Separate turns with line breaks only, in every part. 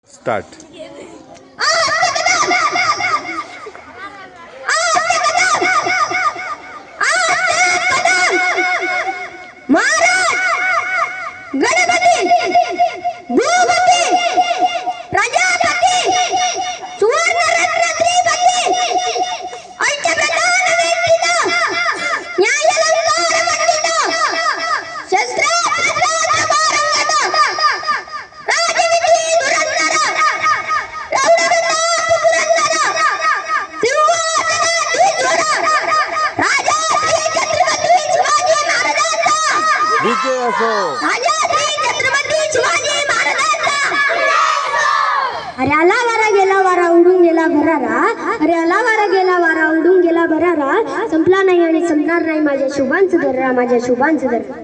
Start.
अरे आला वारा गेला वारा उडून गेला भरारा. अरे आला वारा गेला वारा उडून गेला भरारा. संपला नाही आणि संपणार नाही माझ्या शुभांचं दर्रा, माझ्या शुभांचं दर्रा.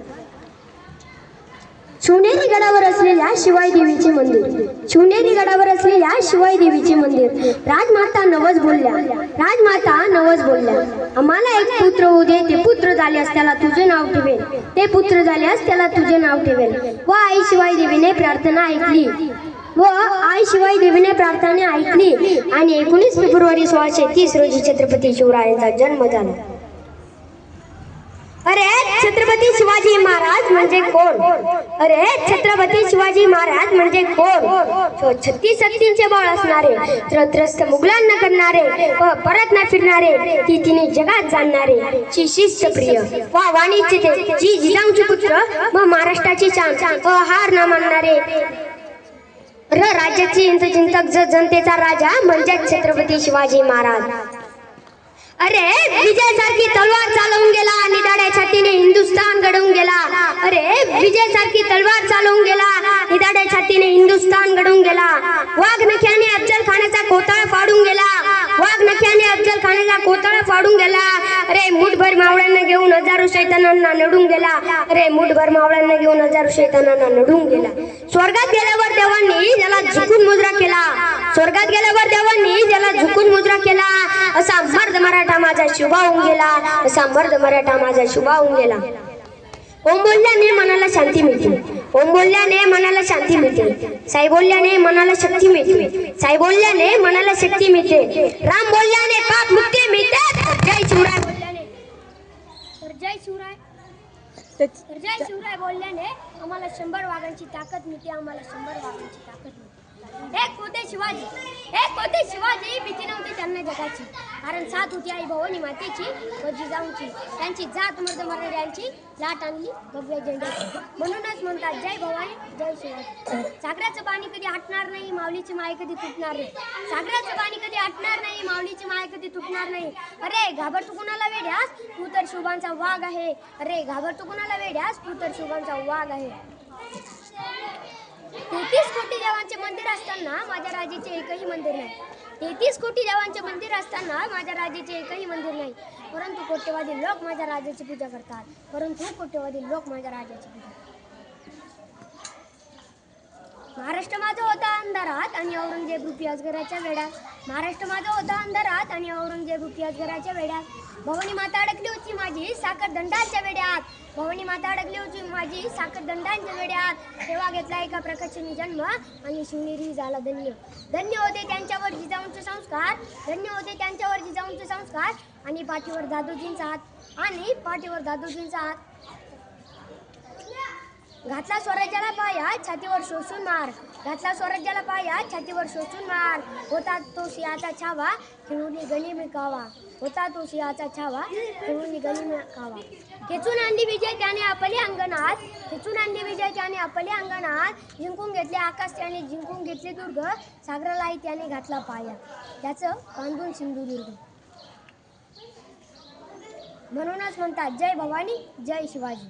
शिवनेरी गडावर असलेल्या शिवाई देवीचे मंदिर, शिवनेरी गडावर असलेल्या शिवाई देवीचे मंदिर. राजमाता नवस बोलल्या, राजमाता नवस बोलल्या, आम्हाला एक पुत्र होऊ दे, ते पुत्र झाल्यास त्याला तुझे नाव ठेवेल, ते पुत्र झाल्यास त्याला तुझे नाव ठेवेल. व आई शिवाई देवीने प्रार्थना ऐकली, व आई शिवाई देवीने प्रार्थना ऐकली आणि 19 फेब्रुवारी 1630 रोजी छत्रपती शिवरायांचा जन्म झाला. अरे छत्रपती शिवाजी महाराज म्हणजे कोण? अरे छत्रपती शिवाजी महाराज म्हणजे कोण? 36 हत्तींचे बळ असणारे, त्रस्त मुघलांना करणारे व परत न फिरणारे, तिने जगात जाणणारे, शिष्टप्रिय व वाणिज्य जी जिजाऊचे पुत्र व महाराष्ट्राची शान व हार न मानणारे, राज्याची चिंतक जनतेचा राजा म्हणजे छत्रपती शिवाजी महाराज. अरे विजयासारखी तलवार चालवून गेला, निदाड्या छातीने हिंदुस्थान घडवून गेला. अरे विजयासारखी तलवार चालवून गेला, निदाड्या छातीने हिंदुस्थान घडवून गेला. वाघ नख्याने अफजल खानाचा कोतळा फाडून गेला, वाघ नख्याने अफजल खानाचा कोतळा फाडून गेला. अरे मुठभर मावळ्यांना घेऊन हजारो शैतानांना नडून गेला, अरे मुठभर मावळ्यांना घेऊन हजारो शैतानांना नडून गेला. स्वर्गात गेल्यावर देवांनी त्याला झुकून मुजरा केला, स्वर्गात गेल्यावर देवांनी त्याला झुकून मुजरा केला. असा मर्द मराठा माझा शुभा होऊन गेला, असा मर्द मराठा माझा शुभा होऊन गेला. ओम बोलल्याने मनाला शांती मिळते, ओम बोलल्याने मनाला शांती मिळते, साई बोलल्याने मनाला शक्ती मिळते, साई बोलल्याने मनाला शक्ती मिळते, राम बोलल्याने पाप मुक्ती मिळते. जय शिवराय बोलल्याने, जय शिवराय, जय शिवराय बोलल्याने आम्हाला 100 वाघांची ताकद मिळते, आम्हाला 100 वाघांची ताकद मिळते. एक होते शिवाजी, एक होते शिवाजी, भीती नव्हती त्यांना जगाची, कारण साथ होती आई भवानी मातेची व जिजाऊची. त्यांची जात मर्द मराठ्यांची लाट आणली भगव्या झेंड्याची. म्हणूनच म्हणतात जय भवानी जय शिवाजी. सागराचं पाणी कधी आटणार नाही, माऊलीची माय कधी तुटणार नाही, सागराचं पाणी कधी आटणार नाही, माऊलीची माय कधी तुटणार नाही. अरे घाबर तू कुणाला वेड्यास, तू तर शुभांचा वाघ आहे. अरे घाबर तू कुणाला वेड्यास, तू तर शुभांचा वाघ आहे. 33 कोटी देवांचे मंदिर असताना माझ्या राजाचे एकही मंदिर नाही, 33 कोटी देवांचे मंदिर असताना माझ्या राजाचे एकही मंदिर नाही. परंतु कोट्यवधी लोक माझ्या राजाची पूजा करतात, परंतु कोट्यवधी लोक माझ्या राजाची पूजा करतात. महाराष्ट्र माझा होता अंधारात आणि औरंगजेब रूपी अजगराच्या वेड्यात, महाराष्ट्र माझा होता अंधारात आणि औरंगजेब रूपी अजगराच्या वेड्यात. भवानी माता अडकली होती माझी साखरदंडाच्या वेड्यात, भवानी माता अडकली होती माझी साखरदंडाच्या वेड्यात. तेव्हा घेतला एका प्रकाशाने जन्म आणि शिवनेरी झाला धन्य. धन्य होते त्यांच्यावर जिजाऊंचे संस्कार, धन्य होते त्यांच्यावर जिजाऊंचे संस्कार. आणि पाठीवर दादोजींचा हात, आणि पाठीवर दादोजींचा हात. घातला स्वराज्याला पाया, छातीवर शोषून मार, घातला स्वराज्याला पाया, छातीवर शोषून मार. होता तो सिंहाचा छावा, खेळून गनिम कावा, होता तो सिंहाचा छावा, खेळून गनिम कावा. खेचून आणली विजय त्याने आपले अंगणात, खेचून आणली विजय त्याने आपले अंगणात. जिंकून घेतले आकाश त्याने, जिंकून घेतले दुर्ग, सागरालाही त्याने घातला पाया, त्याचं बांधून सिंधुदुर्ग. म्हणूनच म्हणतात जय भवानी जय शिवाजी.